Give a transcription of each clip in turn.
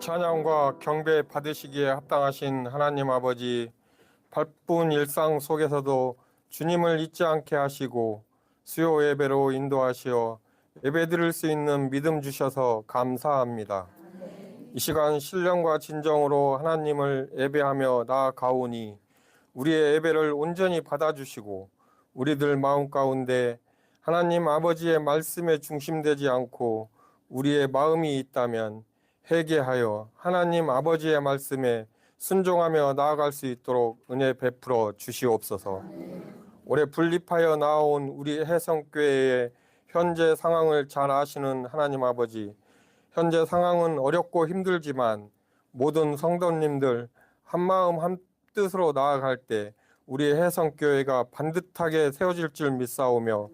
찬양과 경배 받으시기에 합당하신 하나님 아버지, 바쁜 일상 속에서도 주님을 잊지 않게 하시고 수요 예배로 인도하시어 예배 드릴 수 있는 믿음 주셔서 감사합니다. 이 시간 신령과 진정으로 하나님을 예배하며 나아가오니 우리의 예배를 온전히 받아주시고 우리들 마음 가운데 하나님 아버지의 말씀에 중심되지 않고 우리의 마음이 있다면 회개하여 하나님 아버지의 말씀에 순종하며 나아갈 수 있도록 은혜 베풀어 주시옵소서. 올해 분립하여 나온 우리 해성교회의 현재 상황을 잘 아시는 하나님 아버지, 현재 상황은 어렵고 힘들지만 모든 성도님들 한마음 한뜻으로 나아갈 때 우리 해성교회가 반듯하게 세워질 줄 믿사오며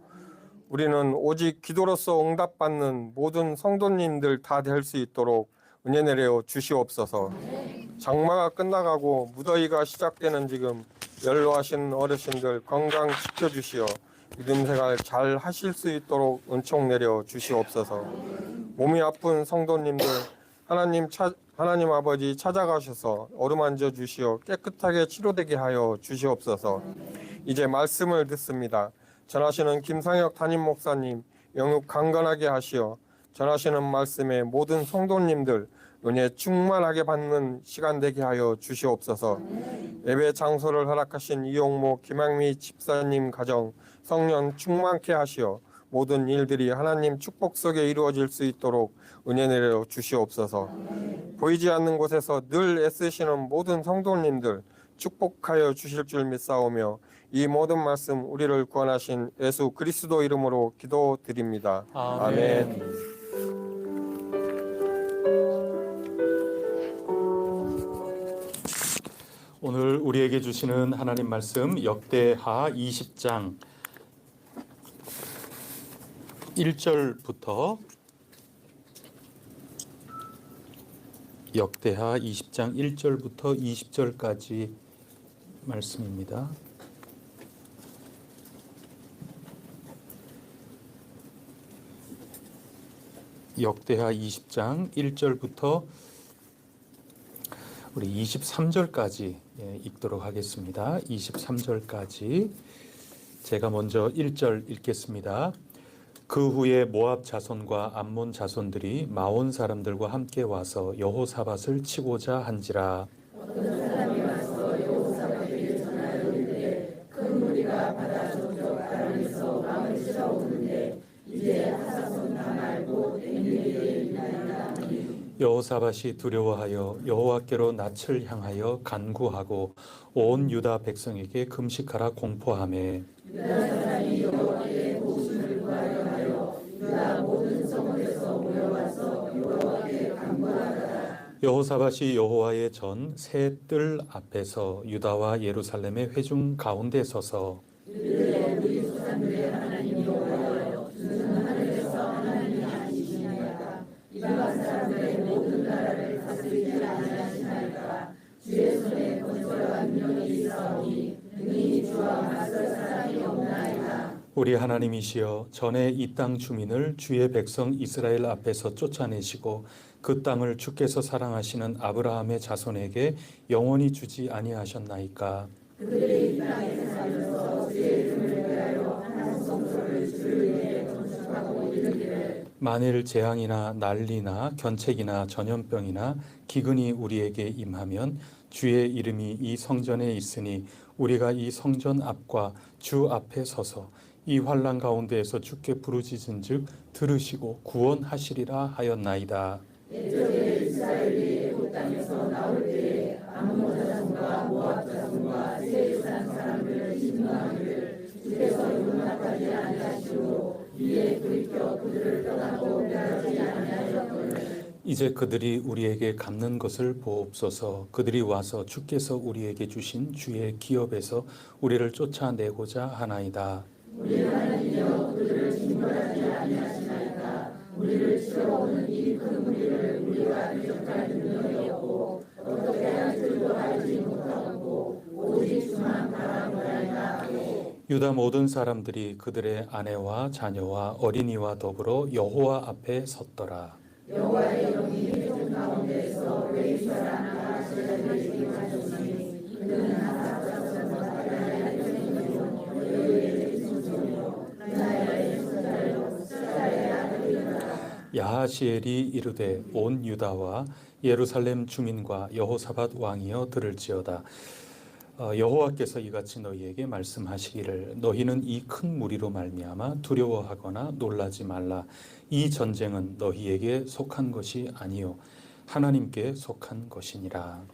우리는 오직 기도로서 응답받는 모든 성도님들 다 될 수 있도록 은혜 내려 주시옵소서. 장마가 끝나가고 무더위가 시작되는 지금 연로하신 어르신들 건강 지켜주시어 믿음 생활 잘 하실 수 있도록 은총 내려 주시옵소서. 몸이 아픈 성도님들 하나님 아버지 찾아가셔서 어루만져 주시어 깨끗하게 치료되게 하여 주시옵소서. 이제 말씀을 듣습니다. 전하시는 김상혁 담임 목사님 영육 강건하게 하시어 전하시는 말씀에 모든 성도님들 은혜 충만하게 받는 시간 되게 하여 주시옵소서. 예배 장소를 허락하신 이용모 김학미 집사님 가정 성령 충만케 하시어 모든 일들이 하나님 축복 속에 이루어질 수 있도록 은혜 내려 주시옵소서. 보이지 않는 곳에서 늘 애쓰시는 모든 성도님들 축복하여 주실 줄 믿사오며 이 모든 말씀 우리를 구원하신 예수 그리스도 이름으로 기도드립니다. 아멘. 오늘 우리에게 주시는 하나님 말씀 역대하 20장 1절부터 역대하 20장 1절부터 20절까지 말씀입니다. 역대하 20장 1절부터 우리 23절까지 읽도록 하겠습니다. 23절까지 제가 먼저 1절 읽겠습니다. 그 후에 모압 자손과 암몬 자손들이 마온 사람들과 함께 와서 여호사밧을 치고자 한지라. 어떤 사람이 와서 여호사밧에게 전하였는데 큰 무리가 바다 저쪽 아람에서 왕을 치러 오는데 이제 하사손 다 말고 댕기에 있나이다 하니 여호사밧이 두려워하여 여호와께로 낯을 향하여 간구하고 온 유다 백성에게 금식하라 공포하매 유다 사람이 여호와께 도심을 구하려 하여 유다 모든 성읍에서 모여와서 여호와께 간구하더라. 여호사밧이 여호와의 전 새 뜰 앞에서 유다와 예루살렘의 회중 가운데 서서 이르되 우리 조상들의 하나님 여호와여 주는 하늘에서 하나님이 아니시나이까 이방 사람들의 모든 나라를 다스리지 아니하시나이까 주의 손에 건설한 명이 있사오니 능히 주와 맞설 사람이 없나이다. 우리 하나님이시여 전에 이 땅 주민을 주의 백성 이스라엘 앞에서 쫓아내시고 그 땅을 주께서 사랑하시는 아브라함의 자손에게 영원히 주지 아니하셨나이까. 그들이 이 땅에 살면서 주의 이름을 위하여 한 성소를 주를 위해 건축하고 이르기를 만일 재앙이나 난리나 견책이나 전염병이나 기근이 우리에게 임하면 주의 이름이 이 성전에 있으니 우리가 이 성전 앞과 주 앞에 서서 이 환난 가운데에서 주께 부르짖은즉 들으시고 구원하시리라 하였나이다. 옛적에 이스라엘이 애굽 땅에서 나올 때에 암몬 자손과 모압 자손과 세일 사람들을 진노하기를 주께서 용납하지 아니하시고 이에 돌이켜 그들을 떠나고 멸하지 아니하셨거늘 이제 그들이 우리에게 갚는 것을 보옵소서. 그들이 와서 주께서 우리에게 주신 주의 기업에서 우리를 쫓아내고자 하나이다. 우리 하나님이여 그들을 징벌하지 아니하시나이까. 우리를 치러오는 이 큰 무리를 우리가 대적할 능력이 없고 어떻게 할 줄도 알지 못하고 오직 주만 바라보나이다 하고 유다 모든 사람들이 그들의 아내와 자녀와 어린이와 더불어 여호와 앞에 섰더라. 여호와의 영이 회중 야하시엘이 이르되 온 유다와 예루살렘 주민과 여호사밧 왕이여 들을지어다. 여호와께서 이같이 너희에게 말씀하시기를 너희는 이 큰 무리로 말미암아 두려워하거나 놀라지 말라. 이 전쟁은 너희에게 속한 것이 아니요 하나님께 속한 것이니라.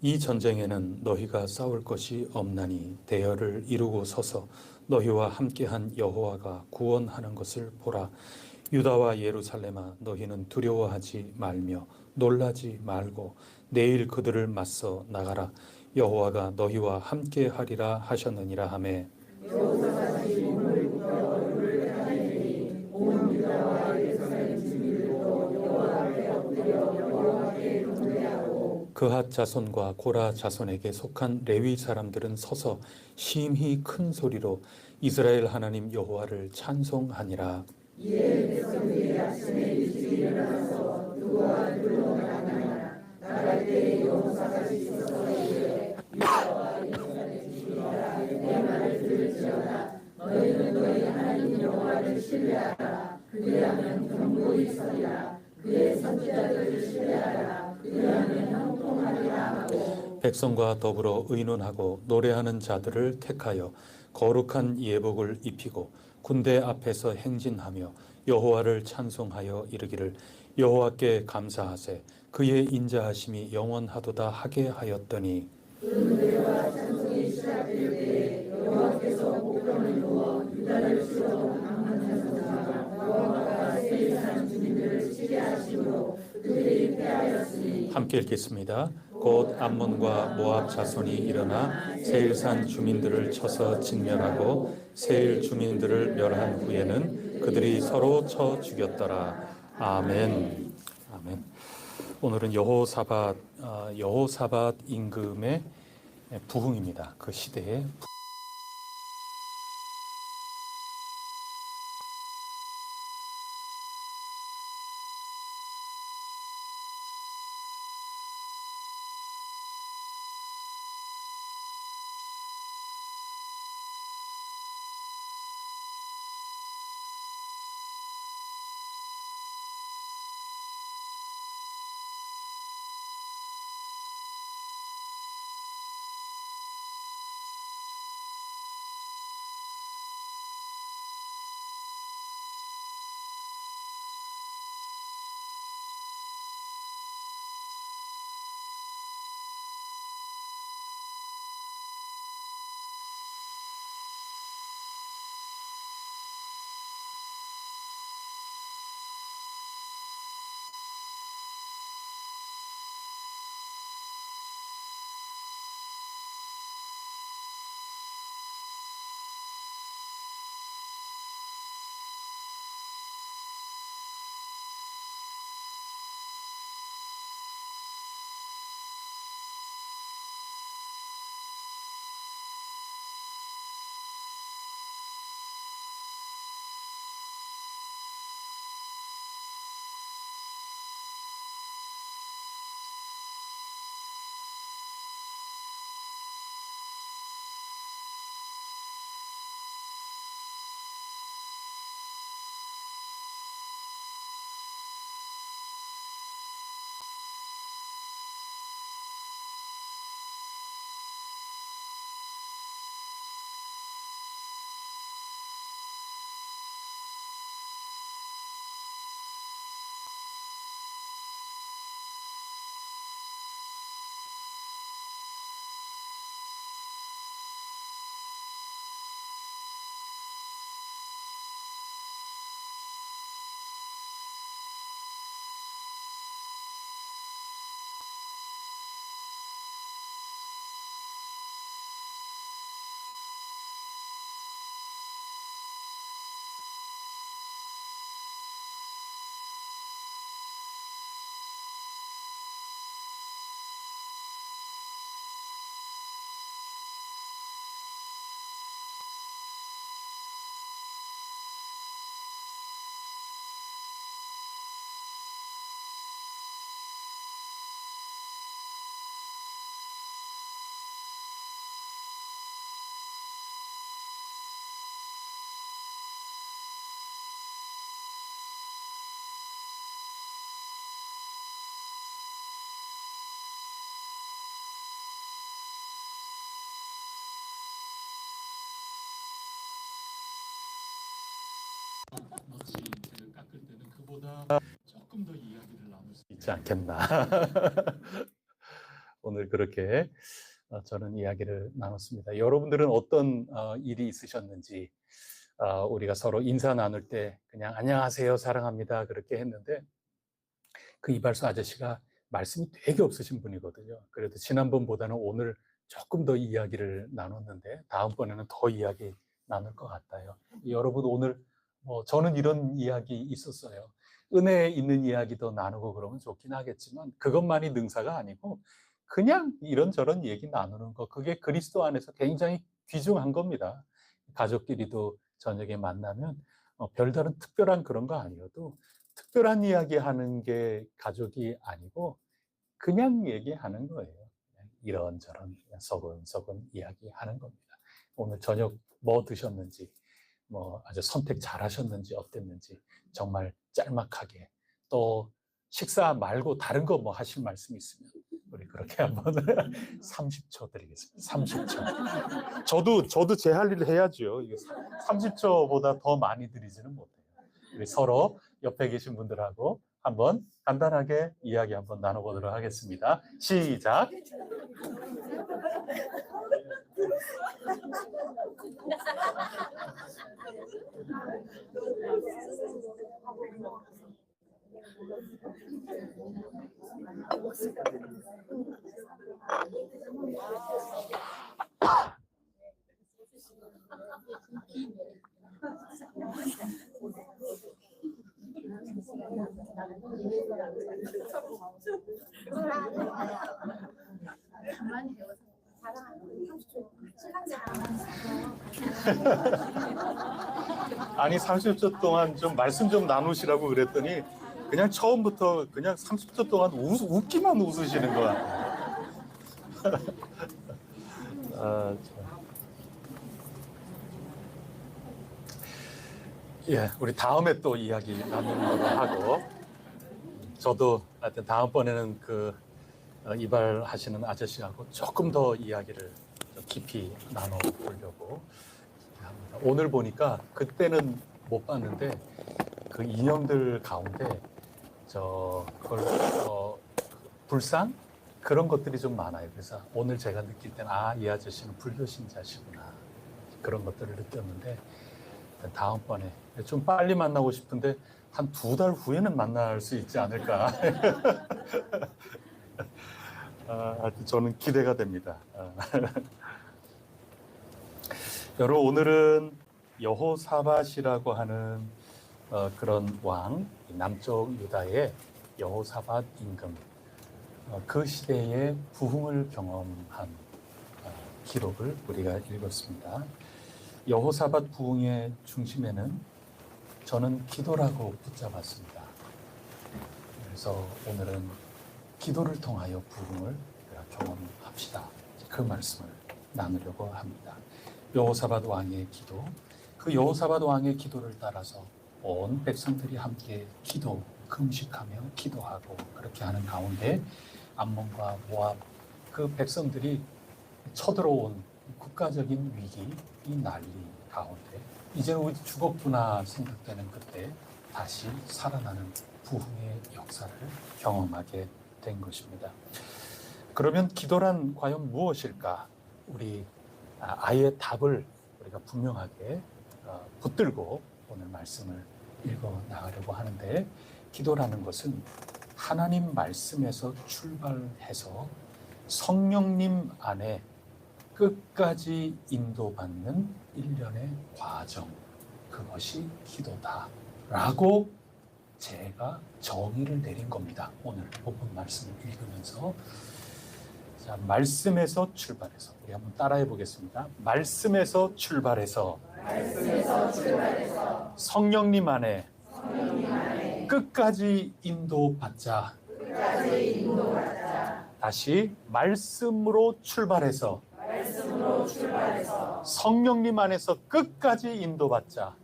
이 전쟁에는 너희가 싸울 것이 없나니 대열을 이루고 서서 너희와 함께한 여호와가 구원하는 것을 보라. 유다와 예루살렘아 너희는 두려워하지 말며 놀라지 말고 내일 그들을 맞서 나가라. 여호와가 너희와 함께하리라 하셨느니라 하매 그핫 자손과 고라 자손에게 속한 레위 사람들은 서서 심히 큰 소리로 이스라엘 하나님 여호와를 찬송하니라. 백성과 더불어 의논하고 노래하는 자들을 택하여 거룩한 예복을 입히고 군대 앞에서 행진하며 여호와를 찬송하여 이르기를 여호와께 감사하세 그의 인자하심이 영원하도다 하게 하였더니 함께 읽겠습니다. 곧 암몬과 모압 자손이 일어나 세일산 주민들을 쳐서 진멸하고 세일 주민들을 멸한 후에는 그들이 서로 쳐 죽였더라. 아멘. 아멘. 오늘은 여호사밧 임금의 부흥입니다. 그 시대의 이보다 조금 더 이야기를 나눌 수 있지 않겠나. 오늘 그렇게 저는 이야기를 나눴습니다. 여러분들은 어떤 일이 있으셨는지, 우리가 서로 인사 나눌 때 그냥 안녕하세요, 사랑합니다 그렇게 했는데, 그 이발소 아저씨가 말씀이 되게 없으신 분이거든요. 그래도 지난번보다는 오늘 조금 더 이야기를 나눴는데 다음번에는 더 이야기 나눌 것 같아요. 여러분 오늘 저는 이런 이야기 있었어요. 은혜에 있는 이야기도 나누고 그러면 좋긴 하겠지만 그것만이 능사가 아니고 그냥 이런저런 얘기 나누는 거, 그게 그리스도 안에서 굉장히 귀중한 겁니다. 가족끼리도 저녁에 만나면 별다른 특별한 그런 거 아니어도 특별한 이야기 하는 게 가족이 아니고 그냥 얘기하는 거예요. 이런저런 서근서근 이야기하는 겁니다. 오늘 저녁 뭐 드셨는지, 아주 선택 잘 하셨는지, 어땠는지 정말 짤막하게, 또 식사 말고 다른 거 하실 말씀 있으면 우리 그렇게 한번 30초 드리겠습니다. 30초. 저도 제 할 일을 해야죠. 30초보다 더 많이 드리지는 못해요. 우리 서로 옆에 계신 분들하고 한번 간단하게 이야기 한번 나눠보도록 하겠습니다. 시작. 가만히 배워서 사랑하는 30초 시간 잘 아니 30초 동안 좀 말씀 좀 나누시라고 그랬더니 그냥 처음부터 그냥 30초 동안 웃기만 웃으시는 거야. 예, 우리 다음에 또 이야기 나누는 걸로 하고, 저도 하여튼 다음번에는 이발하시는 아저씨하고 조금 더 이야기를 좀 깊이 나눠보려고 합니다. 오늘 보니까 그때는 못 봤는데 그 인형들 가운데 불상 그런 것들이 좀 많아요. 그래서 오늘 제가 느낄 때는 이 아저씨는 불교 신자시구나, 그런 것들을 느꼈는데, 다음번에 좀 빨리 만나고 싶은데 한 2달 후에는 만날 수 있지 않을까. 저는 기대가 됩니다. 여러분 오늘은 여호사밧이라고 하는 그런 왕, 남쪽 유다의 여호사밧 임금, 그 시대의 부흥을 경험한 기록을 우리가 읽었습니다. 여호사밧 부흥의 중심에는 저는 기도라고 붙잡았습니다. 그래서 오늘은 기도를 통하여 부흥을 경험합시다. 그 말씀을 나누려고 합니다. 여호사밧 왕의 기도, 그 여호사밧 왕의 기도를 따라서 온 백성들이 함께 금식하며 기도하고 그렇게 하는 가운데 암몬과 모압, 그 백성들이 쳐들어온 국가적인 위기, 이 난리 가운데 이제는 우리 죽었구나 생각되는 그때 다시 살아나는 부흥의 역사를 경험하게 된 것입니다. 그러면 기도란 과연 무엇일까? 우리 아예 답을 우리가 분명하게 붙들고 오늘 말씀을 읽어 나가려고 하는데, 기도라는 것은 하나님 말씀에서 출발해서 성령님 안에 끝까지 인도받는 일련의 과정, 그것이 기도다라고 제가 정의를 내린 겁니다. 오늘 본문 말씀을 읽으면서. 자, 말씀에서 출발해서 우리 한번 따라해 보겠습니다. 말씀에서 출발해서 성령님 안에 끝까지 인도받자. 다시 말씀으로 출발해서 성령님 안에서 끝까지 인도받자.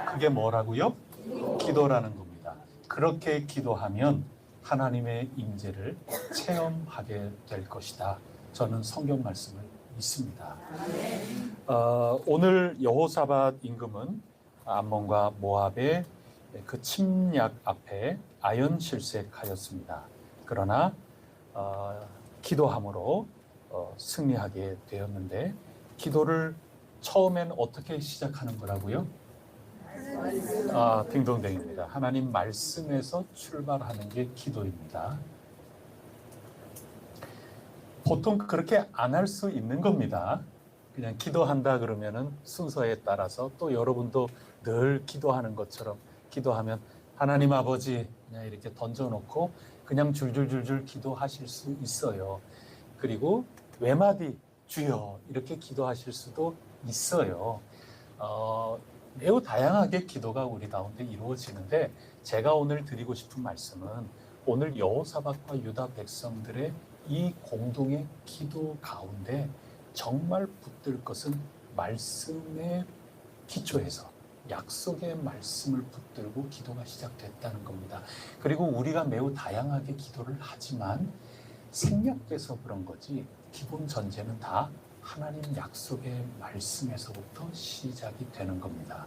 그게 뭐라고요? 기도라는 겁니다. 그렇게 기도하면 하나님의 임재를 체험하게 될 것이다. 저는 성경 말씀을 믿습니다. 오늘 여호사밧 임금은 암몬과 모압의 그 침략 앞에 아연실색하였습니다. 그러나 기도함으로 승리하게 되었는데, 기도를 처음엔 어떻게 시작하는 거라고요? 딩동댕입니다. 하나님 말씀에서 출발하는 게 기도입니다. 보통 그렇게 안 할 수 있는 겁니다. 그냥 기도한다 그러면은 순서에 따라서, 또 여러분도 늘 기도하는 것처럼 기도하면 하나님 아버지 그냥 이렇게 던져놓고 그냥 줄줄줄줄 기도하실 수 있어요. 그리고 외마디 주여 이렇게 기도하실 수도 있어요. 매우 다양하게 기도가 우리 가운데 이루어지는데, 제가 오늘 드리고 싶은 말씀은 오늘 여호사밧과 유다 백성들의 이 공동의 기도 가운데 정말 붙들 것은 말씀의 기초에서 약속의 말씀을 붙들고 기도가 시작됐다는 겁니다. 그리고 우리가 매우 다양하게 기도를 하지만 생략돼서 그런 거지, 기본 전제는 다 하나님 약속의 말씀에서부터 시작이 되는 겁니다.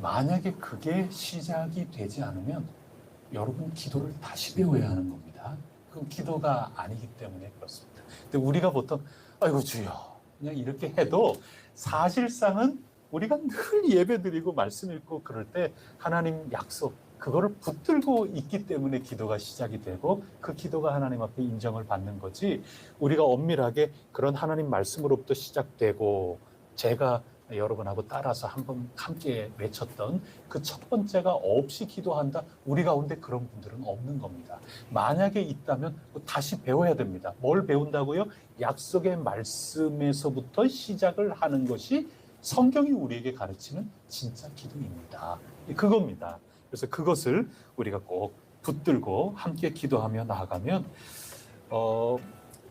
만약에 그게 시작이 되지 않으면 여러분 기도를 다시 배워야 하는 겁니다. 그건 기도가 아니기 때문에 그렇습니다. 근데 우리가 보통 아이고 주여 그냥 이렇게 해도, 사실상은 우리가 늘 예배드리고 말씀 읽고 그럴 때 하나님 약속, 그거를 붙들고 있기 때문에 기도가 시작이 되고, 그 기도가 하나님 앞에 인정을 받는 거지, 우리가 엄밀하게 그런 하나님 말씀으로부터 시작되고, 제가 여러분하고 따라서 한번 함께 외쳤던 그 첫 번째가 없이 기도한다, 우리 가운데 그런 분들은 없는 겁니다. 만약에 있다면 다시 배워야 됩니다. 뭘 배운다고요? 약속의 말씀에서부터 시작을 하는 것이 성경이 우리에게 가르치는 진짜 기도입니다. 그겁니다. 그래서 그것을 우리가 꼭 붙들고 함께 기도하며 나아가면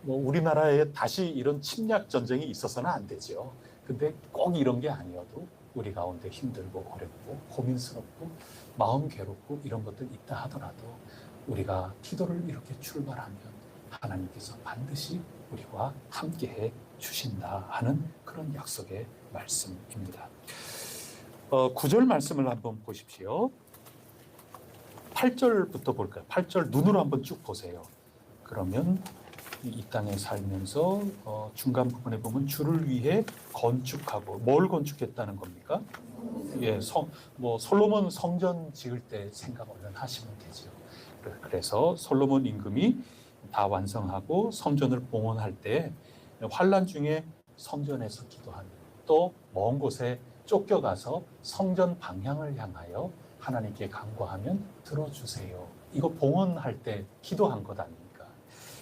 우리나라에 다시 이런 침략 전쟁이 있어서는 안 되죠. 근데 꼭 이런 게 아니어도 우리 가운데 힘들고 어렵고 고민스럽고 마음 괴롭고 이런 것들 있다 하더라도 우리가 기도를 이렇게 출발하면 하나님께서 반드시 우리와 함께해 주신다 하는 그런 약속의 말씀입니다. 9절 말씀을 한번 보십시오. 8절부터 볼까요? 8절 눈으로 한번 쭉 보세요. 그러면 이 땅에 살면서 중간 부분에 보면 주를 위해 건축하고, 뭘 건축했다는 겁니까? 예, 솔로몬 성전 지을 때 생각 얼른 하시면 되죠. 그래서 솔로몬 임금이 다 완성하고 성전을 봉헌할 때 환난 중에 성전에서 기도하며, 또 먼 곳에 쫓겨가서 성전 방향을 향하여 하나님께 간구하면 들어주세요. 이거 봉헌할 때 기도한 것 아닙니까?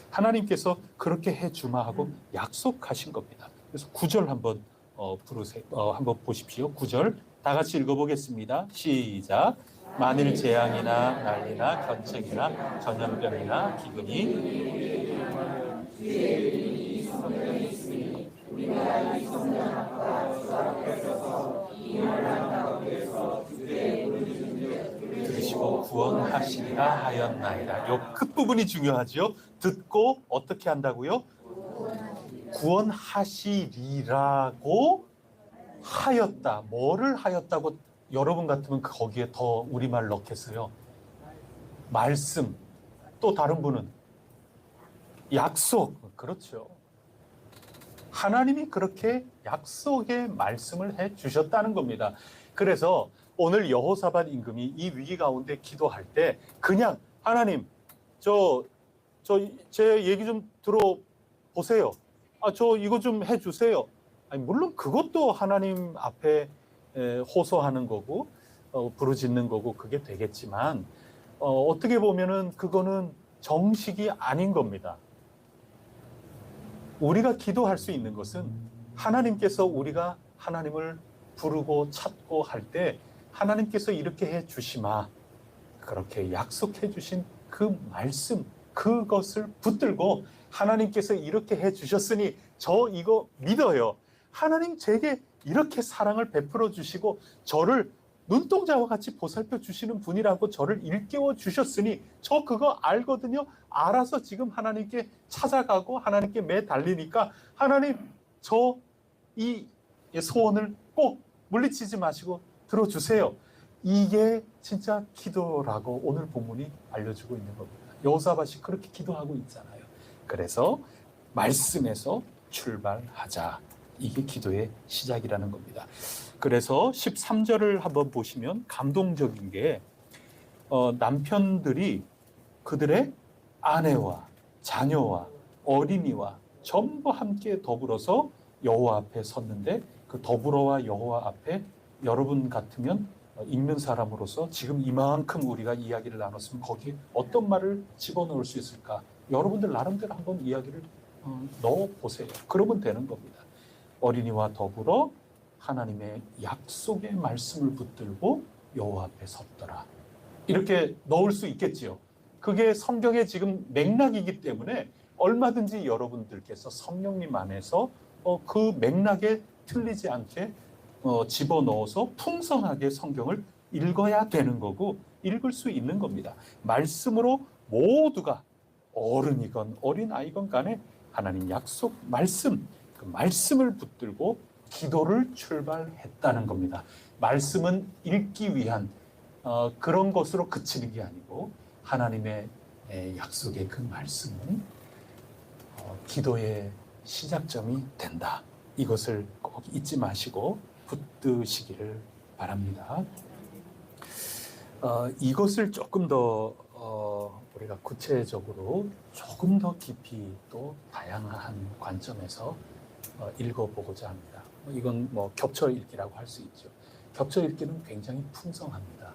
하나님께서 그렇게 해주마 하고 약속하신 겁니다. 그래서 9절 한번 부르세요. 한번 보십시오. 9절 다 같이 읽어보겠습니다. 시작. 만일 재앙이나 난리나 견책이나 전염병이나 기근이 우리가 이 성전 앞과 주 앞에 서서 이 환난 가운데서 주의 부르짖는 들으시고 구원하시리라 하였나이다. 요 끝부분이 중요하죠. 듣고 어떻게 한다고요? 구원하시리라고 하였다. 뭐를 하였다고 여러분 같으면 거기에 더 우리말 넣겠어요? 말씀. 또 다른 분은 약속. 그렇죠. 하나님이 그렇게 약속의 말씀을 해 주셨다는 겁니다. 그래서 오늘 여호사밧 임금이 이 위기 가운데 기도할 때 그냥 하나님 제 얘기 좀 들어보세요. 저 이거 좀 해주세요. 아니, 물론 그것도 하나님 앞에 호소하는 거고 부르짖는 거고 그게 되겠지만 어떻게 보면은 그거는 정식이 아닌 겁니다. 우리가 기도할 수 있는 것은 하나님께서 우리가 하나님을 부르고 찾고 할 때 하나님께서 이렇게 해 주시마, 그렇게 약속해 주신 그 말씀, 그것을 붙들고 하나님께서 이렇게 해 주셨으니 저 이거 믿어요. 하나님 제게 이렇게 사랑을 베풀어 주시고 저를 눈동자와 같이 보살펴 주시는 분이라고 저를 일깨워 주셨으니 저 그거 알거든요. 알아서 지금 하나님께 찾아가고 하나님께 매달리니까 하나님 저 이 소원을 꼭 물리치지 마시고 들어주세요. 이게 진짜 기도라고 오늘 본문이 알려주고 있는 겁니다. 여호사밧이 그렇게 기도하고 있잖아요. 그래서 말씀에서 출발하자. 이게 기도의 시작이라는 겁니다. 그래서 13절을 한번 보시면 감동적인 게 남편들이 그들의 아내와 자녀와 어린이와 전부 함께 더불어서 여호와 앞에 섰는데 그 더불어와 여호와 앞에 여러분 같으면 읽는 사람으로서 지금 이만큼 우리가 이야기를 나눴으면 거기에 어떤 말을 집어넣을 수 있을까? 여러분들 나름대로 한번 이야기를 넣어보세요. 그러면 되는 겁니다. 어린이와 더불어 하나님의 약속의 말씀을 붙들고 여호와 앞에 섰더라. 이렇게 넣을 수 있겠지요. 그게 성경의 지금 맥락이기 때문에 얼마든지 여러분들께서 성령님 안에서 그 맥락에 틀리지 않게 집어넣어서 풍성하게 성경을 읽어야 되는 거고 읽을 수 있는 겁니다. 말씀으로 모두가 어른이건 어린아이건 간에 하나님 약속 말씀, 그 말씀을 붙들고 기도를 출발했다는 겁니다. 말씀은 읽기 위한 그런 것으로 그치는 게 아니고 하나님의 약속의 그 말씀은 기도의 시작점이 된다. 이것을 꼭 잊지 마시고 붙드시기를 바랍니다. 이것을 조금 더 우리가 구체적으로 조금 더 깊이 또 다양한 관점에서 읽어보고자 합니다. 이건 뭐 겹쳐 읽기라고 할 수 있죠. 겹쳐 읽기는 굉장히 풍성합니다.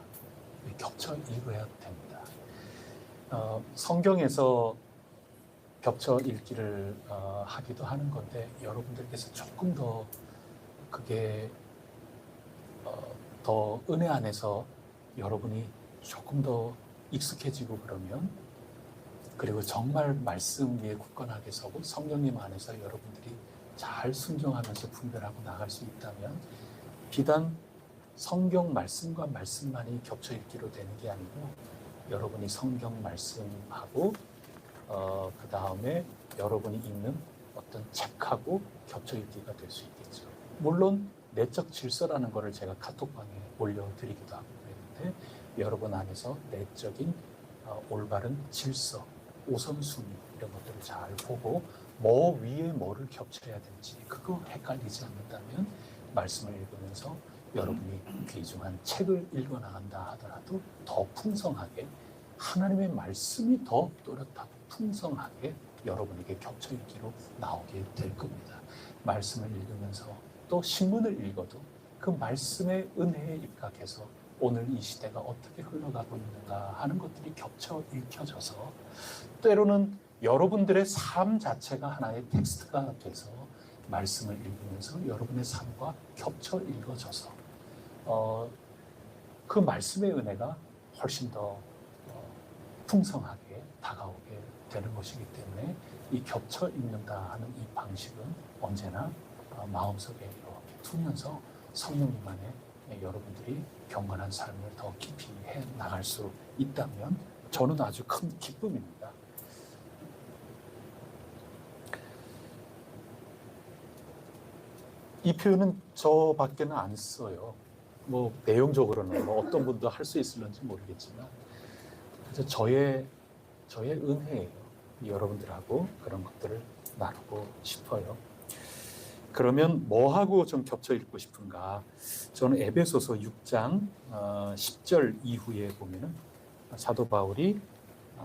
겹쳐 읽어야 됩니다. 성경에서 겹쳐 읽기를 하기도 하는 건데 여러분들께서 조금 더 그게 더 은혜 안에서 여러분이 조금 더 익숙해지고 그러면 그리고 정말 말씀 위에 굳건하게 서고 성령님 안에서 여러분들이 잘 순종하면서 분별하고 나갈 수 있다면 비단 성경 말씀과 말씀만이 겹쳐 읽기로 되는 게 아니고 여러분이 성경 말씀하고 그 다음에 여러분이 읽는 어떤 책하고 겹쳐 읽기가 될 수 있겠죠. 물론 내적 질서라는 것을 제가 카톡방에 올려드리기도 하고 그랬는데 여러분 안에서 내적인 올바른 질서, 우선순위 이런 것들을 잘 보고 뭐 위에 뭐를 겹쳐야 될지 그거 헷갈리지 않는다면 말씀을 읽으면서 여러분이 귀중한 책을 읽어나간다 하더라도 더 풍성하게 하나님의 말씀이 더 또렷하고 풍성하게 여러분에게 겹쳐 읽기로 나오게 될 겁니다. 말씀을 읽으면서 또 신문을 읽어도 그 말씀의 은혜에 입각해서 오늘 이 시대가 어떻게 흘러가고 있는가 하는 것들이 겹쳐 읽혀져서 때로는 여러분들의 삶 자체가 하나의 텍스트가 돼서 말씀을 읽으면서 여러분의 삶과 겹쳐 읽어져서 그 말씀의 은혜가 훨씬 더 풍성하게 다가오게 되는 것이기 때문에 이 겹쳐 읽는다 하는 이 방식은 언제나 마음속에 이렇게 두면서 성령님 안에 여러분들이 경건한 삶을 더 깊이 해 나갈 수 있다면 저는 아주 큰 기쁨입니다. 이 표현은 저밖에는 안 써요. 뭐 내용적으로는 뭐 어떤 분도 할 수 있을런지 모르겠지만 그래서 저의 은혜예요. 여러분들하고 그런 것들을 나누고 싶어요. 그러면 뭐하고 좀 겹쳐 읽고 싶은가? 저는 에베소서 6장 10절 이후에 보면은 사도 바울이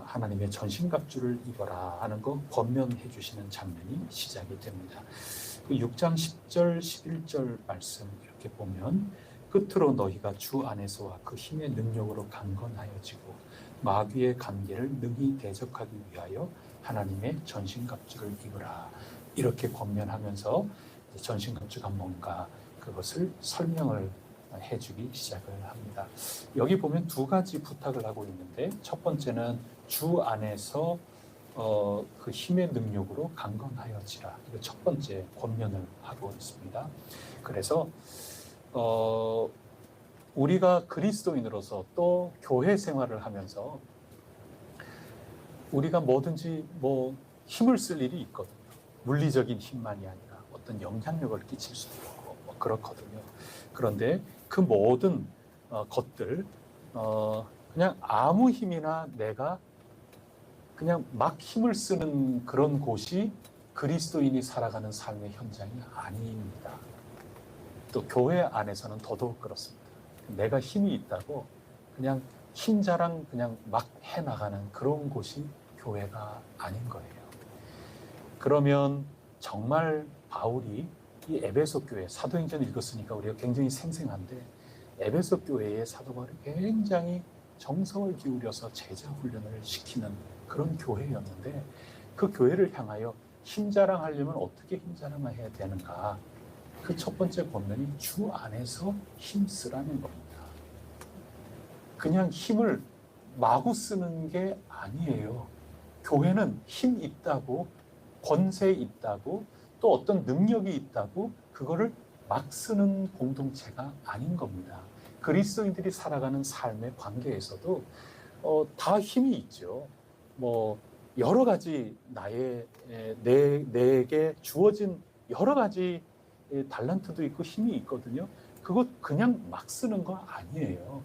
하나님의 전신갑주를 입어라 하는 거 권면해 주시는 장면이 시작이 됩니다. 그 6장 10절 11절 말씀 이렇게 보면 끝으로 너희가 주 안에서와 그 힘의 능력으로 강건하여지고 마귀의 관계를 능히 대적하기 위하여 하나님의 전신갑주를 입으라 이렇게 권면하면서 전신갑주가 뭔가 그것을 설명을 해주기 시작을 합니다. 여기 보면 두 가지 부탁을 하고 있는데 첫 번째는 주 안에서 그 힘의 능력으로 강건하여지라. 이거 첫 번째 권면을 하고 있습니다. 그래서 우리가 그리스도인으로서 또 교회 생활을 하면서 우리가 뭐든지 뭐 힘을 쓸 일이 있거든요. 물리적인 힘만이 아니라 어떤 영향력을 끼칠 수도 있고 뭐 그렇거든요. 그런데 그 모든 것들, 그냥 아무 힘이나 내가 그냥 막 힘을 쓰는 그런 곳이 그리스도인이 살아가는 삶의 현장이 아닙니다. 또 교회 안에서는 더더욱 그렇습니다. 내가 힘이 있다고 그냥 힘 자랑 그냥 막 해나가는 그런 곳이 교회가 아닌 거예요. 그러면 정말 바울이 이 에베소 교회, 사도행전 읽었으니까 우리가 굉장히 생생한데 에베소 교회의 사도 바울이 굉장히 정성을 기울여서 제자 훈련을 시키는 그런 교회였는데 그 교회를 향하여 힘자랑하려면 어떻게 힘자랑을 해야 되는가? 그 첫 번째 권면이 주 안에서 힘쓰라는 겁니다. 그냥 힘을 마구 쓰는 게 아니에요. 교회는 힘 있다고, 권세 있다고, 또 어떤 능력이 있다고 그거를 막 쓰는 공동체가 아닌 겁니다. 그리스도인들이 살아가는 삶의 관계에서도 다 힘이 있죠. 뭐 여러 가지 내게 주어진 여러 가지 달란트도 있고 힘이 있거든요. 그거 그냥 막 쓰는 거 아니에요.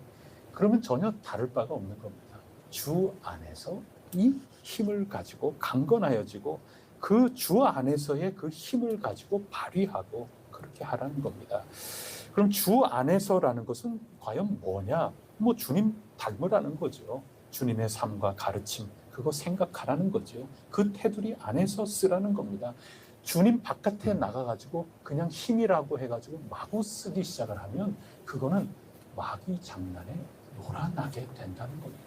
그러면 전혀 다를 바가 없는 겁니다. 주 안에서 이 힘을 가지고 강건하여지고 그 주 안에서의 그 힘을 가지고 발휘하고 그렇게 하라는 겁니다. 그럼 주 안에서라는 것은 과연 뭐냐? 뭐 주님 닮으라는 거죠. 주님의 삶과 가르침, 그거 생각하라는 거죠. 그 테두리 안에서 쓰라는 겁니다. 주님 바깥에 나가가지고 그냥 힘이라고 해가지고 마구 쓰기 시작을 하면 그거는 마귀 장난에 놀아나게 된다는 겁니다.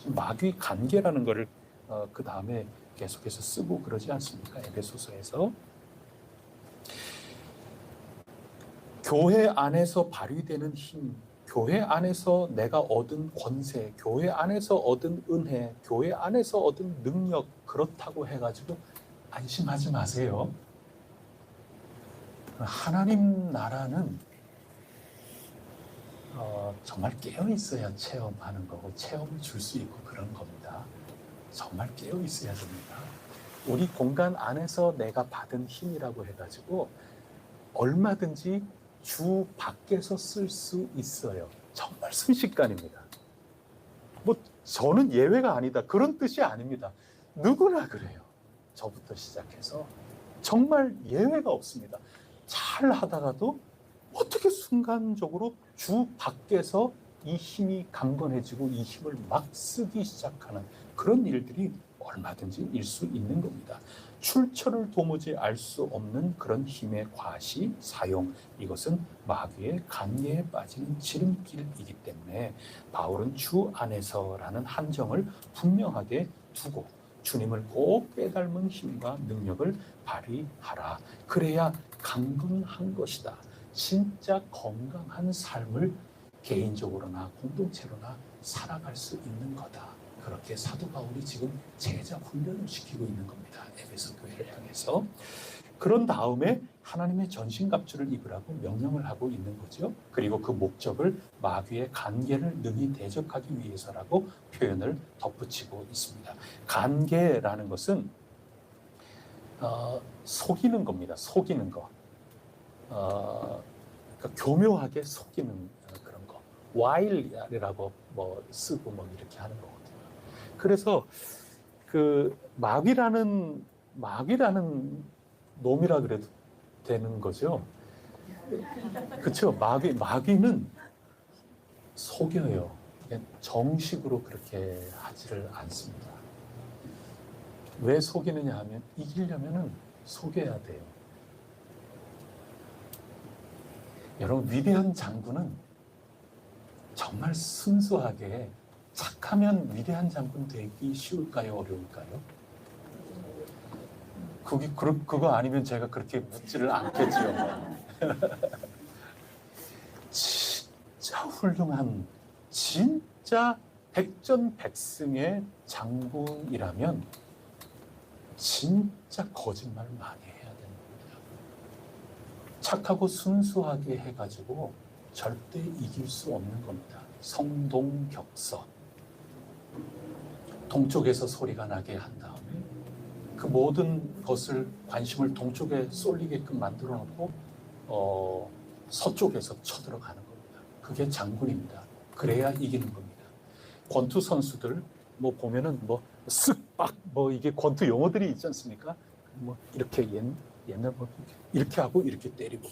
마귀 관계라는 거를 그 다음에 계속해서 쓰고 그러지 않습니까? 에베소서에서. 교회 안에서 발휘되는 힘, 교회 안에서 내가 얻은 권세, 교회 안에서 얻은 은혜, 교회 안에서 얻은 능력, 그렇다고 해가지고 안심하지 마세요. 하나님 나라는 정말 깨어 있어야 체험하는 거고 체험을 줄 수 있고 그런 겁니다. 정말 깨어 있어야 됩니다. 우리 공간 안에서 내가 받은 힘이라고 해가지고 얼마든지 주 밖에서 쓸 수 있어요. 정말 순식간입니다. 뭐 저는 예외가 아니다 그런 뜻이 아닙니다. 누구나 그래요. 저부터 시작해서 정말 예외가 없습니다. 잘 하다가도 어떻게 순간적으로 주 밖에서 이 힘이 강건해지고 이 힘을 막 쓰기 시작하는 그런 일들이 얼마든지 일 수 있는 겁니다. 출처를 도무지 알 수 없는 그런 힘의 과시, 사용, 이것은 마귀의 관계에 빠지는 지름길이기 때문에 바울은 주 안에서라는 한정을 분명하게 두고 주님을 꼭 빼닮은 힘과 능력을 발휘하라. 그래야 강건한 것이다. 진짜 건강한 삶을 개인적으로나 공동체로나 살아갈 수 있는 거다. 그렇게 사도 바울이 지금 제자 훈련을 시키고 있는 겁니다. 에베소 교회를 향해서. 그런 다음에 하나님의 전신갑주를 입으라고 명령을 하고 있는 거죠. 그리고 그 목적을 마귀의 간계를 능히 대적하기 위해서라고 표현을 덧붙이고 있습니다. 간계라는 것은 속이는 겁니다. 속이는 거. 그러니까 교묘하게 속이는 그런 거. 와일이라고 뭐 쓰고 뭐 이렇게 하는 거거든요. 그래서 그 마귀라는 놈이라 그래도 되는 거죠. 그렇죠. 마귀는 속여요. 정식으로 그렇게 하지를 않습니다. 왜 속이느냐 하면 이기려면은 속여야 돼요. 여러분, 위대한 장군은 정말 순수하게 착하면 위대한 장군 되기 쉬울까요? 어려울까요? 그거 아니면 제가 그렇게 묻지를 않겠지요. 진짜 훌륭한, 진짜 백전백승의 장군이라면 진짜 거짓말 많이 해야 되는 겁니다. 착하고 순수하게 해가지고 절대 이길 수 없는 겁니다. 성동격서. 동쪽에서 소리가 나게 한 다음에 그 모든 것을 관심을 동쪽에 쏠리게끔 만들어 놓고 서쪽에서 쳐들어가는 겁니다. 그게 장군입니다. 그래야 이기는 겁니다. 권투 선수들 뭐 보면은 뭐 쓱박 뭐 이게 권투 용어들이 있지 않습니까? 뭐 이렇게 옛날 뭐 이렇게 하고 이렇게 때리고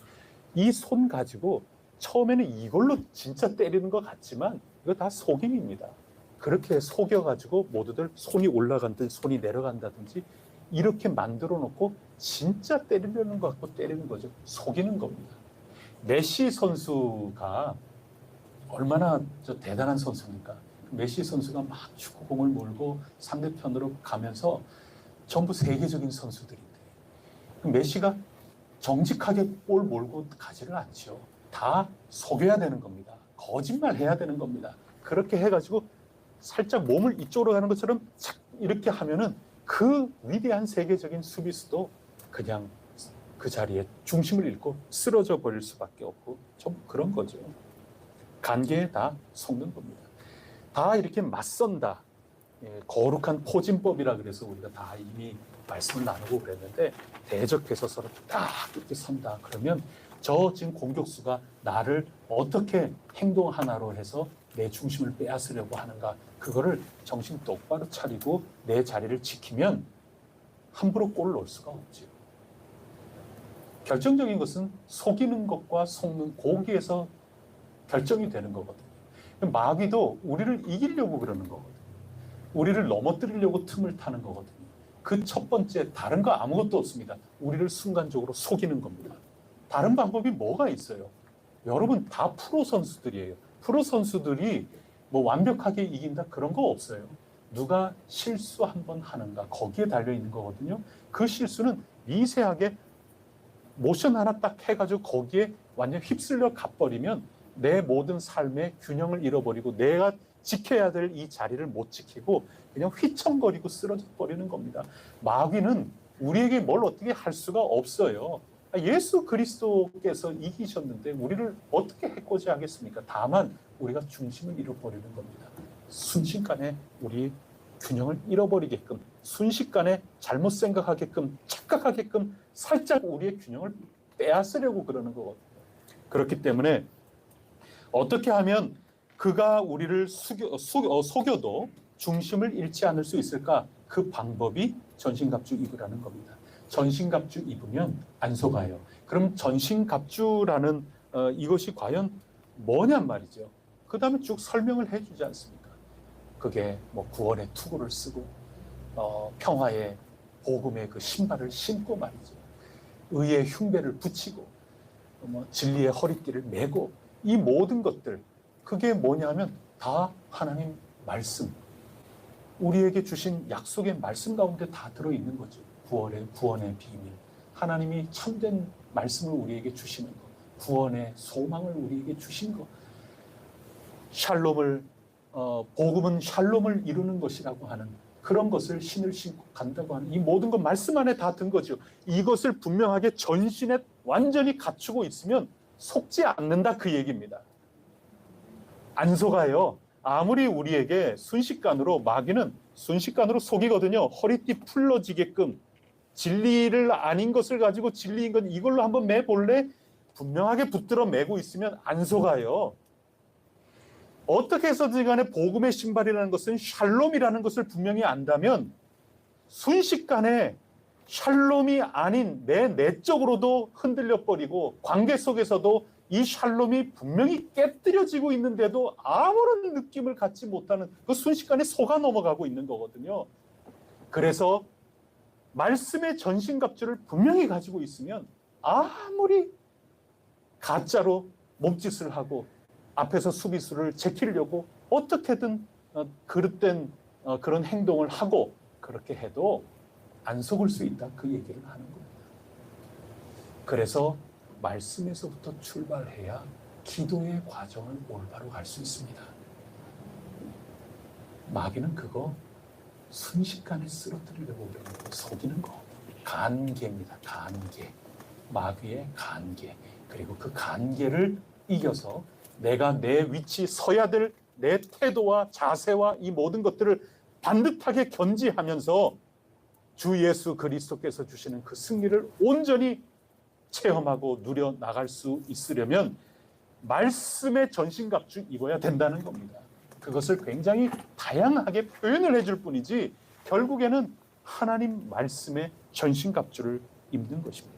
이 손 가지고 처음에는 이걸로 진짜 때리는 것 같지만 이거 다 속임입니다. 그렇게 속여가지고 모두들 손이 올라간다든지 손이 내려간다든지 이렇게 만들어 놓고 진짜 때리려는 것 같고 때리는 거죠. 속이는 겁니다. 메시 선수가 얼마나 대단한 선수입니까? 메시 선수가 막 축구공을 몰고 상대편으로 가면서 전부 세계적인 선수들인데 메시가 정직하게 볼 몰고 가지를 않죠. 다 속여야 되는 겁니다. 거짓말 해야 되는 겁니다. 그렇게 해가지고 살짝 몸을 이쪽으로 가는 것처럼 착 이렇게 하면은 그 위대한 세계적인 수비수도 그냥 그 자리에 중심을 잃고 쓰러져 버릴 수밖에 없고 좀 그런 거죠. 관계에 다 속는 겁니다. 다 이렇게 맞선다. 거룩한 포진법이라 그래서 우리가 다 이미 말씀을 나누고 그랬는데 대적해서 서로 딱 이렇게 선다. 그러면 저 지금 공격수가 나를 어떻게 행동 하나로 해서 내 중심을 빼앗으려고 하는가. 그거를 정신 똑바로 차리고 내 자리를 지키면 함부로 골을 넣을 수가 없죠. 결정적인 것은 속이는 것과 속는 거기에서 결정이 되는 거거든요. 마귀도 우리를 이기려고 그러는 거거든요. 우리를 넘어뜨리려고 틈을 타는 거거든요. 그 첫 번째 다른 거 아무것도 없습니다. 우리를 순간적으로 속이는 겁니다. 다른 방법이 뭐가 있어요? 여러분 다 프로 선수들이에요. 프로 선수들이 뭐 완벽하게 이긴다 그런 거 없어요. 누가 실수 한 번 하는가 거기에 달려 있는 거거든요. 그 실수는 미세하게 모션 하나 딱 해가지고 거기에 완전 휩쓸려 가버리면 내 모든 삶의 균형을 잃어버리고 내가 지켜야 될 이 자리를 못 지키고 그냥 휘청거리고 쓰러져 버리는 겁니다. 마귀는 우리에게 뭘 어떻게 할 수가 없어요. 예수 그리스도께서 이기셨는데 우리를 어떻게 해코지 하겠습니까? 다만 우리가 중심을 잃어버리는 겁니다. 순식간에 우리 균형을 잃어버리게끔 순식간에 잘못 생각하게끔 착각하게끔 살짝 우리의 균형을 빼앗으려고 그러는 거거든요. 그렇기 때문에 어떻게 하면 그가 우리를 속여도 중심을 잃지 않을 수 있을까? 그 방법이 전신갑주 입으라는 겁니다. 전신갑주 입으면 안 속아요. 그럼 전신갑주라는 이것이 과연 뭐냔 말이죠. 그 다음에 쭉 설명을 해주지 않습니까? 그게 뭐 구원의 투구를 쓰고 평화의 복음의 그 신발을 신고 말이죠. 의의 흉배를 붙이고 진리의 허리띠를 메고 이 모든 것들 그게 뭐냐면 다 하나님 말씀 우리에게 주신 약속의 말씀 가운데 다 들어있는 거죠. 구원의 비밀 하나님이 참된 말씀을 우리에게 주시는 것 구원의 소망을 우리에게 주신 것 샬롬을 복음은 샬롬을 이루는 것이라고 하는 그런 것을 신을 신고 간다고 하는 이 모든 것 말씀 안에 다 든 거죠. 이것을 분명하게 전신에 완전히 갖추고 있으면 속지 않는다 그 얘기입니다. 안 속아요. 아무리 우리에게 순식간으로 마귀는 순식간으로 속이거든요. 허리띠 풀러지게끔 진리를 아닌 것을 가지고 진리인 건 이걸로 한번 매볼래? 분명하게 붙들어 매고 있으면 안 속아요. 어떻게 해서든 간에 복음의 신발이라는 것은 샬롬이라는 것을 분명히 안다면 순식간에 샬롬이 아닌 내 내적으로도 흔들려 버리고 관계 속에서도 이 샬롬이 분명히 깨뜨려지고 있는데도 아무런 느낌을 갖지 못하는 그 순식간에 속아 넘어가고 있는 거거든요. 그래서 말씀의 전신갑주를 분명히 가지고 있으면 아무리 가짜로 몸짓을 하고 앞에서 수비수를 제키려고 어떻게든 그릇된 그런 행동을 하고 그렇게 해도 안 속을 수 있다 그 얘기를 하는 겁니다. 그래서 말씀에서부터 출발해야 기도의 과정을 올바로 갈 수 있습니다. 마귀는 그거 순식간에 쓰러뜨리려고 그러는 거 속이는 거 간계입니다. 간계 마귀의 간계 그리고 그 간계를 이겨서 내가 내 위치 서야 될 내 태도와 자세와 이 모든 것들을 반듯하게 견지하면서 주 예수 그리스도께서 주시는 그 승리를 온전히 체험하고 누려 나갈 수 있으려면 말씀의 전신갑주 입어야 된다는 겁니다. 그것을 굉장히 다양하게 표현을 해줄 뿐이지 결국에는 하나님 말씀의 전신갑주를 입는 것입니다.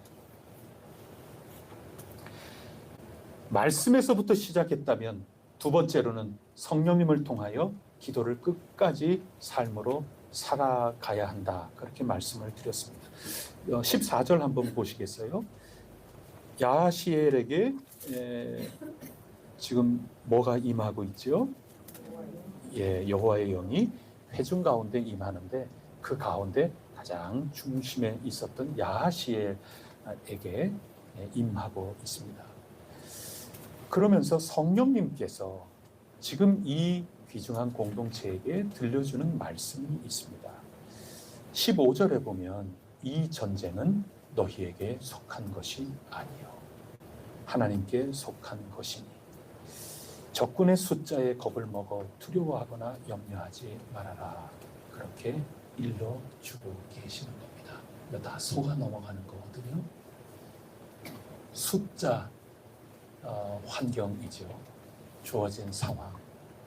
말씀에서부터 시작했다면 두 번째로는 성령님을 통하여 기도를 끝까지 삶으로 살아가야 한다. 그렇게 말씀을 드렸습니다. 14절 한번 보시겠어요? 야시엘에게 지금 뭐가 임하고 있죠? 여호와의 영이 회중 가운데 임하는데 그 가운데 가장 중심에 있었던 야시엘에게 임하고 있습니다. 그러면서 성령님께서 지금 이 귀중한 공동체에게 들려주는 말씀이 있습니다. 15절에 보면 이 전쟁은 너희에게 속한 것이 아니요 하나님께 속한 것이니 적군의 숫자에 겁을 먹어 두려워하거나 염려하지 말아라. 그렇게 일러주고 계시는 겁니다. 이거 다 속아 넘어가는 거거든요. 숫자 환경이죠. 주어진 상황.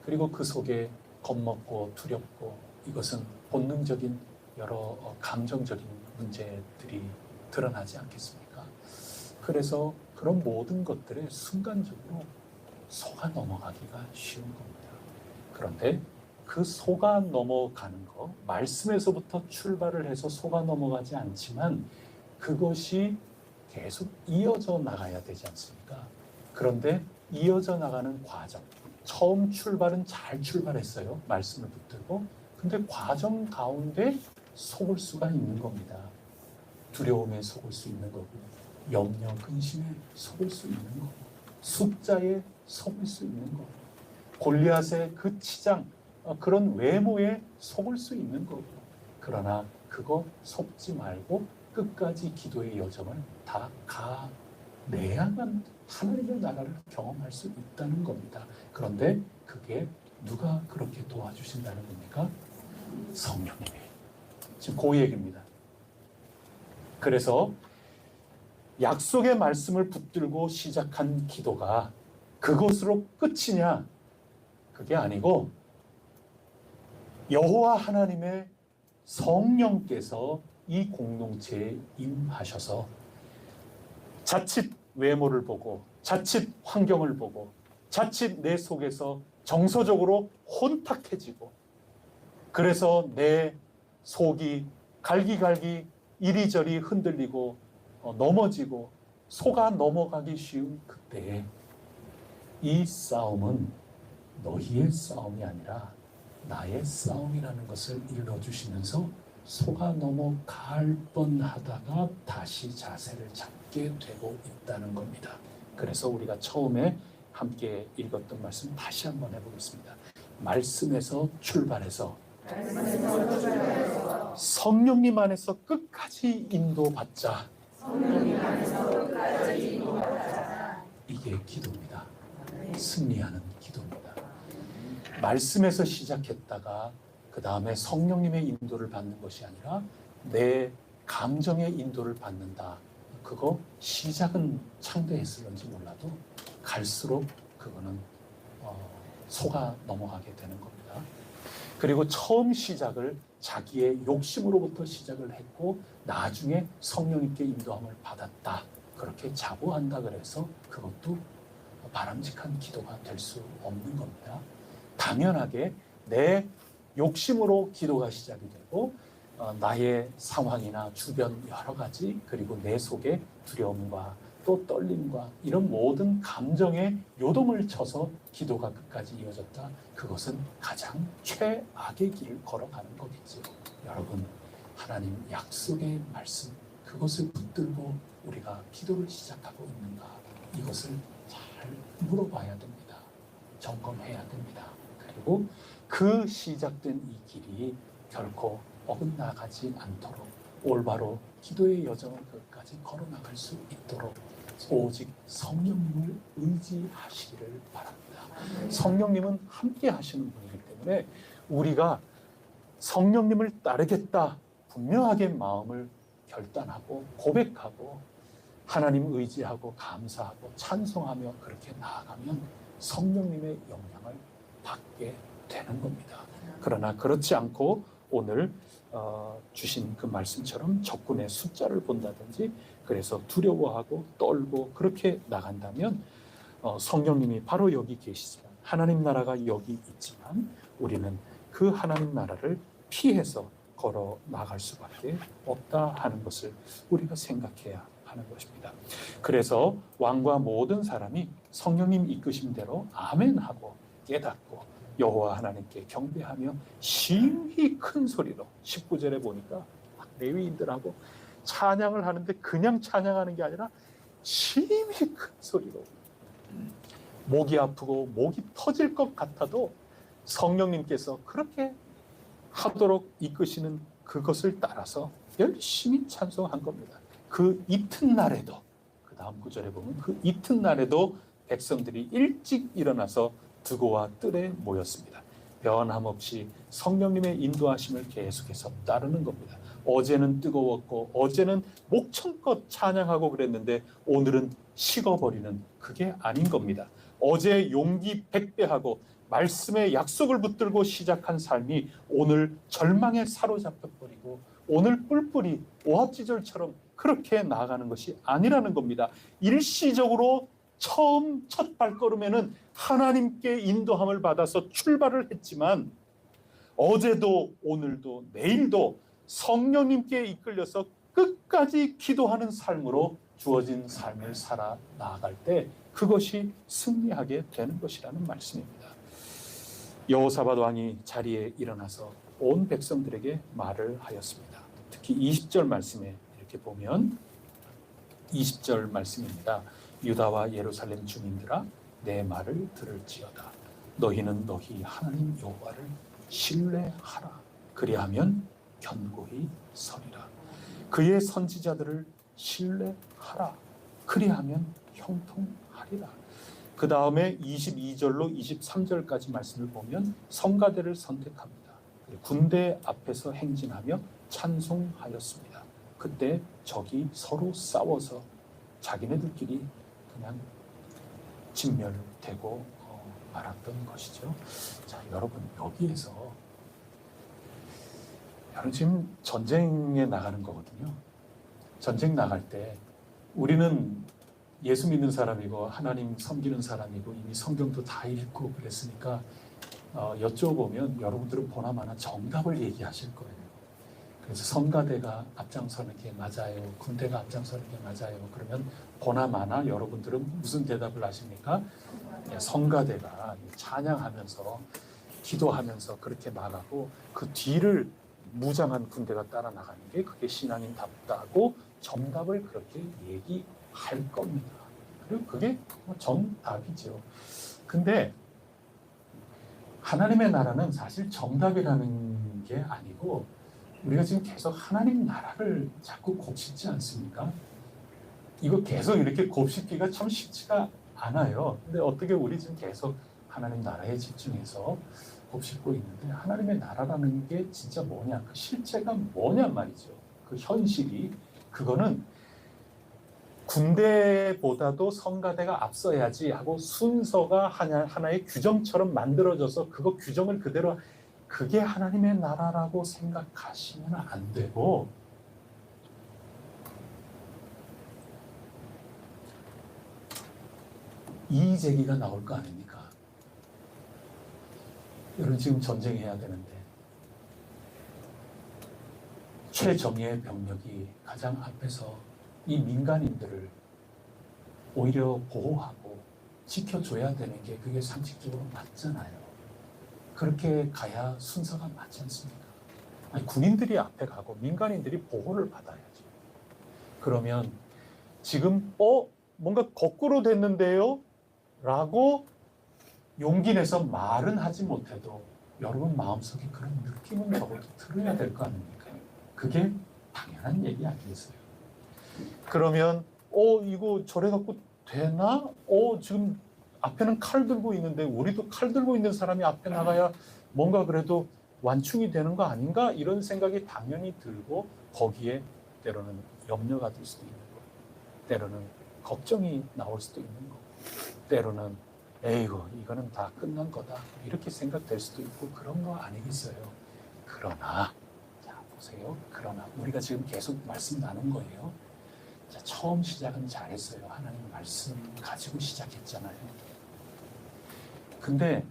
그리고 그 속에 겁먹고 두렵고 이것은 본능적인 여러 감정적인 문제들이 드러나지 않겠습니까? 그래서 그런 모든 것들에 순간적으로 속아 넘어가기가 쉬운 겁니다. 그런데 그 속아 넘어가는 거, 말씀에서부터 출발을 해서 속아 넘어가지 않지만 그것이 계속 이어져 나가야 되지 않습니까? 그런데 이어져 나가는 과정, 처음 출발은 잘 출발했어요. 말씀을 붙들고. 근데 과정 가운데 속을 수가 있는 겁니다. 두려움에 속을 수 있는 거고, 염려, 근심에 속을 수 있는 거고, 숫자에 속을 수 있는 거고, 골리앗의 그 치장, 그런 외모에 속을 수 있는 거고, 그러나 그거 속지 말고 끝까지 기도의 여정을 다 가내야만 하나님의 나라를 경험할 수 있다는 겁니다. 그런데 그게 누가 그렇게 도와주신다는 겁니까? 성령님이. 지금 그 얘기입니다. 그래서 약속의 말씀을 붙들고 시작한 기도가 그것으로 끝이냐? 그게 아니고 여호와 하나님의 성령께서 이 공동체에 임하셔서 자칫 외모를 보고 자칫 환경을 보고 자칫 내 속에서 정서적으로 혼탁해지고 그래서 내 속이 갈기갈기 이리저리 흔들리고 넘어지고 속아 넘어가기 쉬운 그때에 이 싸움은 너희의 싸움이 아니라 나의 싸움이라는 것을 일러주시면서 속아 넘어갈 뻔하다가 다시 자세를 잡게 되고 있다는 겁니다. 그래서 우리가 처음에 함께 읽었던 말씀 다시 한번 해보겠습니다. 말씀에서 출발해서 성령님 안에서 끝까지 인도받자. 이게 기도입니다. 승리하는 기도입니다. 말씀에서 시작했다가 그 다음에 성령님의 인도를 받는 것이 아니라 내 감정의 인도를 받는다. 그거 시작은 창대했을런지 몰라도 갈수록 그거는 속아 넘어가게 되는 겁니다. 그리고 처음 시작을 자기의 욕심으로부터 시작을 했고 나중에 성령님께 인도함을 받았다. 그렇게 자부한다 그래서 그것도 바람직한 기도가 될 수 없는 겁니다. 당연하게 내 욕심으로 기도가 시작이 되고 나의 상황이나 주변 여러 가지 그리고 내 속에 두려움과 또 떨림과 이런 모든 감정에 요동을 쳐서 기도가 끝까지 이어졌다. 그것은 가장 최악의 길을 걸어가는 거겠죠. 여러분, 하나님 약속의 말씀 그것을 붙들고 우리가 기도를 시작하고 있는가 이것을 잘 물어봐야 됩니다. 점검해야 됩니다. 그리고 그 시작된 이 길이 결코 어긋나가지 않도록 올바로 기도의 여정을 끝까지 걸어나갈 수 있도록 오직 성령님을 의지하시기를 바랍니다. 성령님은 함께 하시는 분이기 때문에 우리가 성령님을 따르겠다 분명하게 마음을 결단하고 고백하고 하나님 의지하고 감사하고 찬송하며 그렇게 나아가면 성령님의 영향을 받게 되는 겁니다. 그러나 그렇지 않고 오늘 주신 그 말씀처럼 적군의 숫자를 본다든지 그래서 두려워하고 떨고 그렇게 나간다면 성령님이 바로 여기 계시지만 하나님 나라가 여기 있지만 우리는 그 하나님 나라를 피해서 걸어 나갈 수밖에 없다 하는 것을 우리가 생각해야 하는 것입니다. 그래서 왕과 모든 사람이 성령님 이끄신 대로 아멘하고 깨닫고 여호와 하나님께 경배하며 심히 큰 소리로 19절에 보니까 레위인들하고 찬양을 하는데 그냥 찬양하는 게 아니라 심히 큰 소리로 목이 아프고 목이 터질 것 같아도 성령님께서 그렇게 하도록 이끄시는 그것을 따라서 열심히 찬송한 겁니다. 그 이튿날에도 그 다음 구절에 보면 그 이튿날에도 백성들이 일찍 일어나서 드고와 뜰에 모였습니다. 변함없이 성령님의 인도하심을 계속해서 따르는 겁니다. 어제는 뜨거웠고 어제는 목청껏 찬양하고 그랬는데 오늘은 식어버리는 그게 아닌 겁니다. 어제 용기 백배하고 말씀의 약속을 붙들고 시작한 삶이 오늘 절망에 사로잡혀버리고 오늘 뿔뿔이 오합지졸처럼 그렇게 나아가는 것이 아니라는 겁니다. 일시적으로 처음 첫 발걸음에는 하나님께 인도함을 받아서 출발을 했지만 어제도 오늘도 내일도 성령님께 이끌려서 끝까지 기도하는 삶으로 주어진 삶을 살아 나아갈 때 그것이 승리하게 되는 것이라는 말씀입니다. 여호사밧 왕이 자리에 일어나서 온 백성들에게 말을 하였습니다. 특히 20절 말씀에 이렇게 보면 20절 말씀입니다. 유다와 예루살렘 주민들아 내 말을 들을지어다. 너희는 너희 하나님 여호와를 신뢰하라. 그리하면 견고히 서리라. 그의 선지자들을 신뢰하라. 그리하면 형통하리라. 그 다음에 22절로 23절까지 말씀을 보면 성가대를 선택합니다. 군대 앞에서 행진하며 찬송하였습니다. 그때 적이 서로 싸워서 자기네들끼리 그냥 진멸되고 말았던 것이죠. 자, 여러분 여기에서 여러분 지금 전쟁에 나가는 거거든요. 전쟁 나갈 때 우리는 예수 믿는 사람이고 하나님 섬기는 사람이고 이미 성경도 다 읽고 그랬으니까 여쭤보면 여러분들은 보나마나 정답을 얘기하실 거예요. 그래서 성가대가 앞장서는 게 맞아요. 군대가 앞장서는 게 맞아요. 그러면 보나마나 여러분들은 무슨 대답을 하십니까? 성가대가 찬양하면서 기도하면서 그렇게 나가고 그 뒤를 무장한 군대가 따라 나가는 게 그게 신앙인답다고 정답을 그렇게 얘기할 겁니다. 그리고 그게 정답이죠. 근데 하나님의 나라는 사실 정답이라는 게 아니고 우리가 지금 계속 하나님 나라를 자꾸 곱씹지 않습니까? 이거 계속 이렇게 곱씹기가 참 쉽지가 않아요. 근데 어떻게 우리 지금 계속 하나님 나라에 집중해서 곱씹고 있는데 하나님의 나라라는 게 진짜 뭐냐? 그 실체가 뭐냐 말이죠. 그 현실이 그거는 군대보다도 성가대가 앞서야지 하고 순서가 하나의 규정처럼 만들어져서 그거 규정을 그대로 그게 하나님의 나라라고 생각하시면 안 되고 이의제기가 나올 거 아닙니까? 여러분 지금 전쟁해야 되는데 최정예의 병력이 가장 앞에서 이 민간인들을 오히려 보호하고 지켜줘야 되는 게 그게 상식적으로 맞잖아요. 그렇게 가야 순서가 맞지 않습니까? 아니, 군인들이 앞에 가고 민간인들이 보호를 받아야죠. 그러면 지금 뭔가 거꾸로 됐는데요? 라고 용기 내서 말은 하지 못해도 여러분 마음속에 그런 느낌은 적어도 들어야 될 거 아닙니까? 그게 당연한 얘기 아니겠어요? 그러면 이거 저래 갖고 되나? 지금 앞에는 칼 들고 있는데 우리도 칼 들고 있는 사람이 앞에 나가야 뭔가 그래도 완충이 되는 거 아닌가? 이런 생각이 당연히 들고 거기에 때로는 염려가 들 수도 있는 거예요. 때로는 걱정이 나올 수도 있는 거고, 때로는 에이구 이거는 다 끝난 거다 이렇게 생각될 수도 있고 그런 거 아니겠어요. 그러나 자 보세요. 그러나 우리가 지금 계속 말씀 나눈 거예요. 자, 처음 시작은 잘했어요. 하나님 말씀 가지고 시작했잖아요. 근데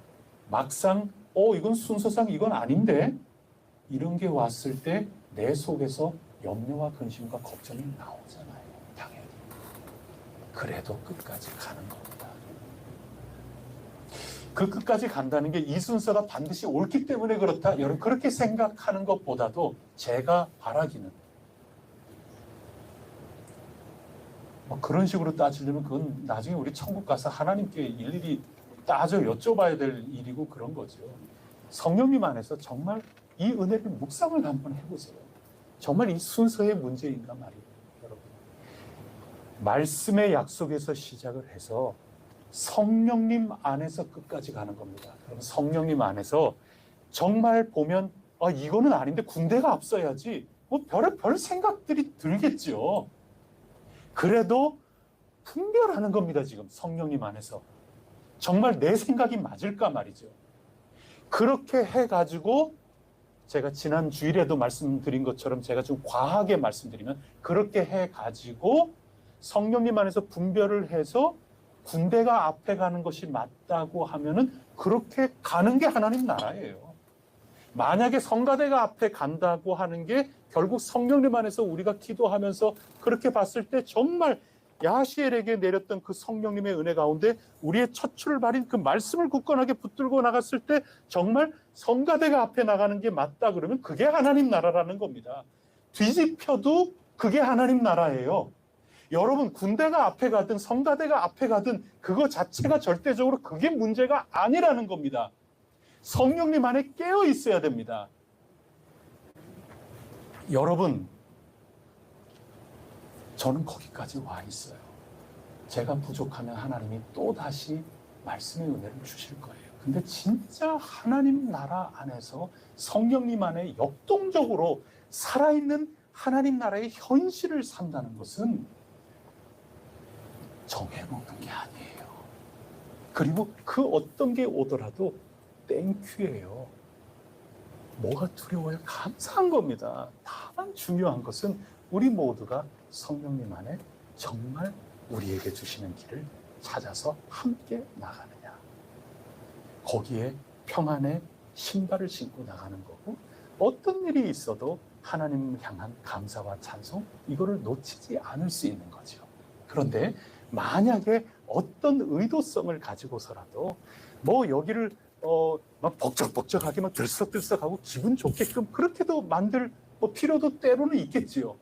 막상 이건 순서상 이건 아닌데 이런 게 왔을 때 내 속에서 염려와 근심과 걱정이 나오잖아요. 당연히. 그래도 끝까지 가는 겁니다. 그 끝까지 간다는 게 이 순서가 반드시 옳기 때문에 그렇다. 여러분 그렇게 생각하는 것보다도 제가 바라기는 그런 식으로 따지려면 그건 나중에 우리 천국 가서 하나님께 일일이 따져 여쭤봐야 될 일이고 그런 거죠. 성령님 안에서 정말 이 은혜를 묵상을 한번 해보세요. 정말 이 순서의 문제인가 말이에요. 여러분. 말씀의 약속에서 시작을 해서 성령님 안에서 끝까지 가는 겁니다. 그럼 성령님 안에서 정말 보면 이거는 아닌데 군대가 앞서야지 별 생각들이 들겠죠. 그래도 분별하는 겁니다. 지금 성령님 안에서 정말 내 생각이 맞을까 말이죠. 그렇게 해가지고 제가 지난 주일에도 말씀드린 것처럼 제가 좀 과하게 말씀드리면 그렇게 해가지고 성령님 안에서 분별을 해서 군대가 앞에 가는 것이 맞다고 하면은 그렇게 가는 게 하나님 나라예요. 만약에 성가대가 앞에 간다고 하는 게 결국 성령님 안에서 우리가 기도하면서 그렇게 봤을 때 정말 야시엘에게 내렸던 그 성령님의 은혜 가운데 우리의 첫 출발인 그 말씀을 굳건하게 붙들고 나갔을 때 정말 성가대가 앞에 나가는 게 맞다 그러면 그게 하나님 나라라는 겁니다. 뒤집혀도 그게 하나님 나라예요. 여러분 군대가 앞에 가든 성가대가 앞에 가든 그거 자체가 절대적으로 그게 문제가 아니라는 겁니다. 성령님 안에 깨어 있어야 됩니다. 여러분 저는 거기까지 와 있어요. 제가 부족하면 하나님이 또다시 말씀의 은혜를 주실 거예요. 근데 진짜 하나님 나라 안에서 성령님 안에 역동적으로 살아있는 하나님 나라의 현실을 산다는 것은 정해놓는 게 아니에요. 그리고 그 어떤 게 오더라도 땡큐예요. 뭐가 두려워요? 감사한 겁니다. 다만 중요한 것은 우리 모두가 성령님 안에 정말 우리에게 주시는 길을 찾아서 함께 나가느냐. 거기에 평안의 신발을 신고 나가는 거고 어떤 일이 있어도 하나님을 향한 감사와 찬송 이거를 놓치지 않을 수 있는 거죠. 그런데 만약에 어떤 의도성을 가지고서라도 여기를 막 벅적벅적하게 막 들썩들썩하고 기분 좋게끔 그렇게도 만들 필요도 때로는 있겠지요.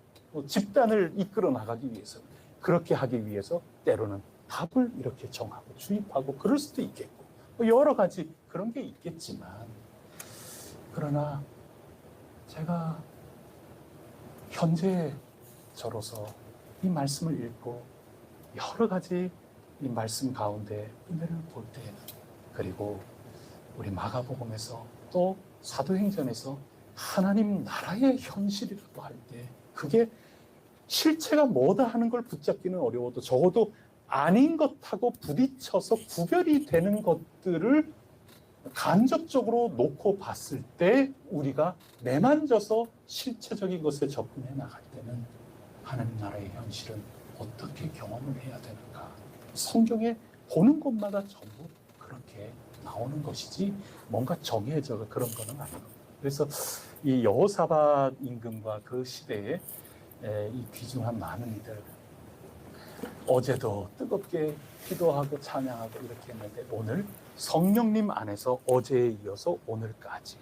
집단을 이끌어 나가기 위해서 그렇게 하기 위해서 때로는 답을 이렇게 정하고 주입하고 그럴 수도 있겠고 여러 가지 그런 게 있겠지만 그러나 제가 현재 저로서 이 말씀을 읽고 여러 가지 이 말씀 가운데 은혜를 볼 때에는 그리고 우리 마가복음에서 또 사도행전에서 하나님 나라의 현실이라고 할 때 그게 실체가 뭐다 하는 걸 붙잡기는 어려워도 적어도 아닌 것하고 부딪혀서 구별이 되는 것들을 간접적으로 놓고 봤을 때 우리가 매만져서 실체적인 것에 접근해 나갈 때는 하나님 나라의 현실은 어떻게 경험을 해야 되는가. 성경에 보는 것마다 전부 그렇게 나오는 것이지 뭔가 정해져 그런 거는 아니고. 그래서 이 여호사밧 임금과 그 시대에 이 귀중한 많은 이들 어제도 뜨겁게 기도하고 찬양하고 이렇게 했는데 오늘 성령님 안에서 어제에 이어서 오늘까지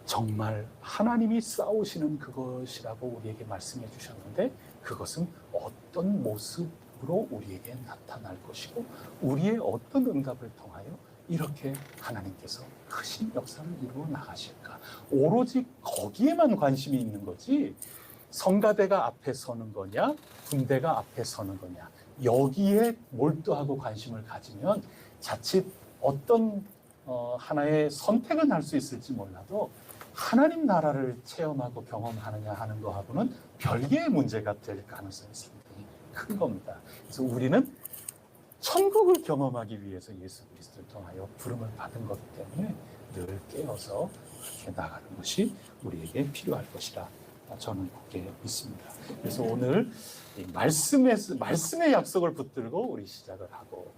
정말 하나님이 싸우시는 그것이라고 우리에게 말씀해 주셨는데 그것은 어떤 모습으로 우리에게 나타날 것이고 우리의 어떤 응답을 통하여 이렇게 하나님께서 크신 역사를 이루어 나가실까. 오로지 거기에만 관심이 있는 거지 성가대가 앞에 서는 거냐 군대가 앞에 서는 거냐 여기에 몰두하고 관심을 가지면 자칫 어떤 하나의 선택은 할 수 있을지 몰라도 하나님 나라를 체험하고 경험하느냐 하는 거하고는 별개의 문제가 될 가능성이 상당히 큰 겁니다. 그래서 우리는 천국을 경험하기 위해서 예수 그리스도를 통하여 부름을 받은 거기 때문에 늘 깨어서 그렇게 나가는 것이 우리에게 필요할 것이라 저는 굳게 믿습니다. 그래서 오늘 이 말씀의 약속을 붙들고 우리 시작을 하고,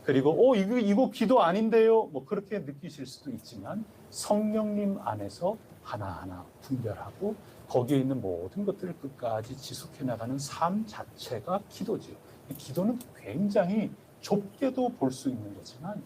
그리고 이거 기도 아닌데요, 뭐 그렇게 느끼실 수도 있지만 성령님 안에서 하나하나 분별하고 거기에 있는 모든 것들을 끝까지 지속해 나가는 삶 자체가 기도지요. 기도는 굉장히 좁게도 볼 수 있는 거지만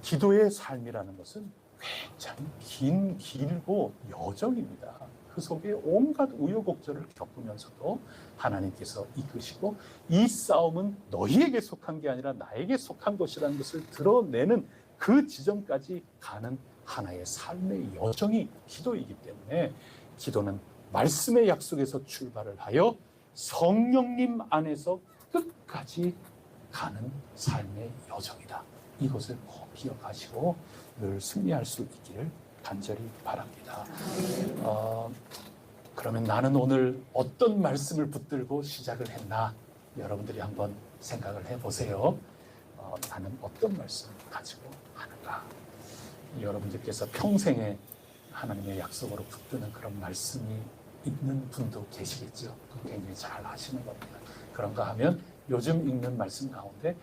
기도의 삶이라는 것은 굉장히 길고 여정입니다. 그 속에 온갖 우여곡절을 겪으면서도 하나님께서 이끄시고, 이 싸움은 너희에게 속한 게 아니라 나에게 속한 것이라는 것을 드러내는 그 지점까지 가는 하나의 삶의 여정이 기도이기 때문에, 기도는 말씀의 약속에서 출발을 하여 성령님 안에서 끝까지 가는 삶의 여정이다. 이것을 꼭 기억하시고 늘 승리할 수 있기를 간절히 바랍니다. 그러면 나는 오늘 어떤 말씀을 붙들고 시작을 했나? 여러분들이 한번 생각을 해보세요. 나는 어떤 말씀을 가지고 하는가? 여러분들께서 평생에 하나님의 약속으로 붙드는 그런 말씀이 있는 분도 계시겠죠. 굉장히 잘 아시는 겁니다. 그런가 하면 요즘 읽는 말씀 가운데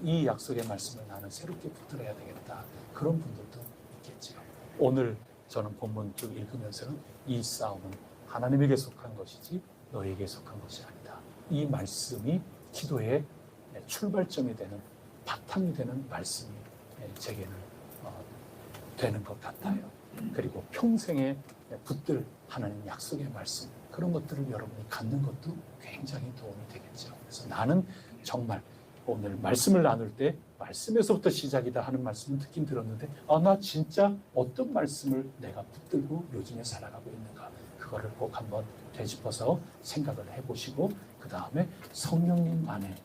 이 약속의 말씀을 나는 새롭게 붙들어야 되겠다. 그런 분들도 있겠지요. 오늘 저는 본문 쭉 읽으면서는 이 싸움은 하나님에게 속한 것이지 너에게 속한 것이 아니다. 이 말씀이 기도의 출발점이 되는, 바탕이 되는 말씀이 제게는 되는 것 같아요. 그리고 평생에 붙들 하나님 약속의 말씀, 그런 것들을 여러분이 갖는 것도 굉장히 도움이 되겠죠. 그래서 나는 정말 오늘 말씀을 나눌 때 말씀에서부터 시작이다 하는 말씀은 듣긴 들었는데, 나 진짜 어떤 말씀을 내가 붙들고 요즘에 살아가고 있는가, 그거를 꼭 한번 되짚어서 생각을 해보시고, 그 다음에 성령님 안에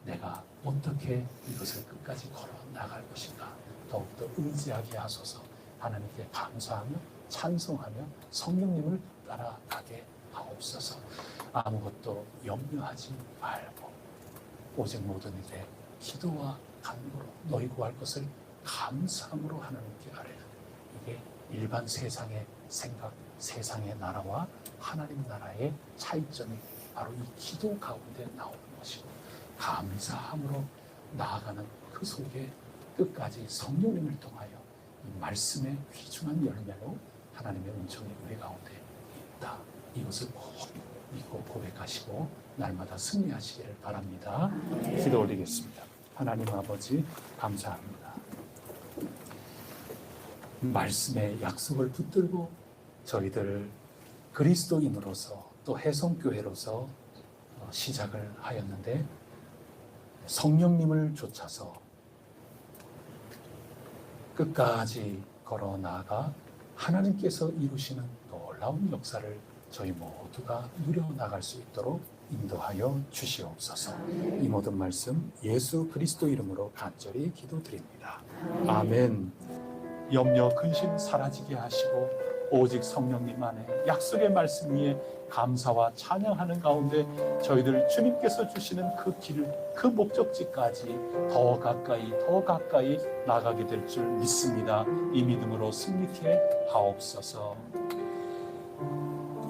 내가 어떻게 이것을 끝까지 걸어 나갈 것인가 더욱더 의지하게 하소서. 하나님께 감사하며 찬송하며 성령님을 따라가게 하옵소서. 아무것도 염려하지 말고 오직 모든 일에 기도와 간구로 너희 구할 것을 감사함으로 하나님께 아뢰는, 이게 일반 세상의 생각, 세상의 나라와 하나님 나라의 차이점이 바로 이 기도 가운데 나오는 것이고, 감사함으로 나아가는 그 속에 끝까지 성령님을 통하여 이 말씀의 귀중한 열매로 하나님의 은총이 우리 가운데 있다. 이것을 꼭 믿고 고백하시고 날마다 승리하시기를 바랍니다. 기도 올리겠습니다. 하나님 아버지, 감사합니다. 말씀의 약속을 붙들고 저희들 그리스도인으로서 또 해성교회로서 시작을 하였는데, 성령님을 쫓아서 끝까지 걸어 나아가 하나님께서 이루시는 놀라운 역사를 저희 모두가 누려나갈 수 있도록 인도하여 주시옵소서. 이 모든 말씀 예수 그리스도 이름으로 간절히 기도드립니다. 아멘. 염려, 근심 사라지게 하시고 오직 성령님 안에 약속의 말씀 위에 감사와 찬양하는 가운데 저희들 주님께서 주시는 그 길을, 그 목적지까지 더 가까이 나가게 될 줄 믿습니다. 이 믿음으로 승리케 하옵소서.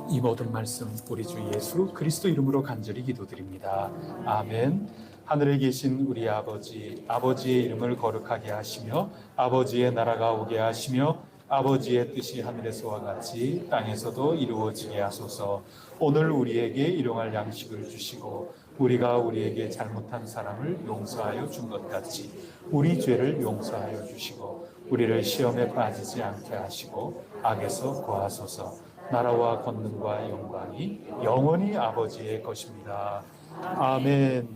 이 모든 말씀 우리 주 예수 그리스도 이름으로 간절히 기도드립니다. 아멘. 하늘에 계신 우리 아버지, 아버지의 이름을 거룩하게 하시며 아버지의 나라가 오게 하시며 아버지의 뜻이 하늘에서와 같이 땅에서도 이루어지게 하소서. 오늘 우리에게 일용할 양식을 주시고 우리가 우리에게 잘못한 사람을 용서하여 준 것 같이 우리 죄를 용서하여 주시고 우리를 시험에 빠지지 않게 하시고 악에서 구하소서. 나라와 권능과 영광이 영원히 아버지의 것입니다. 아멘.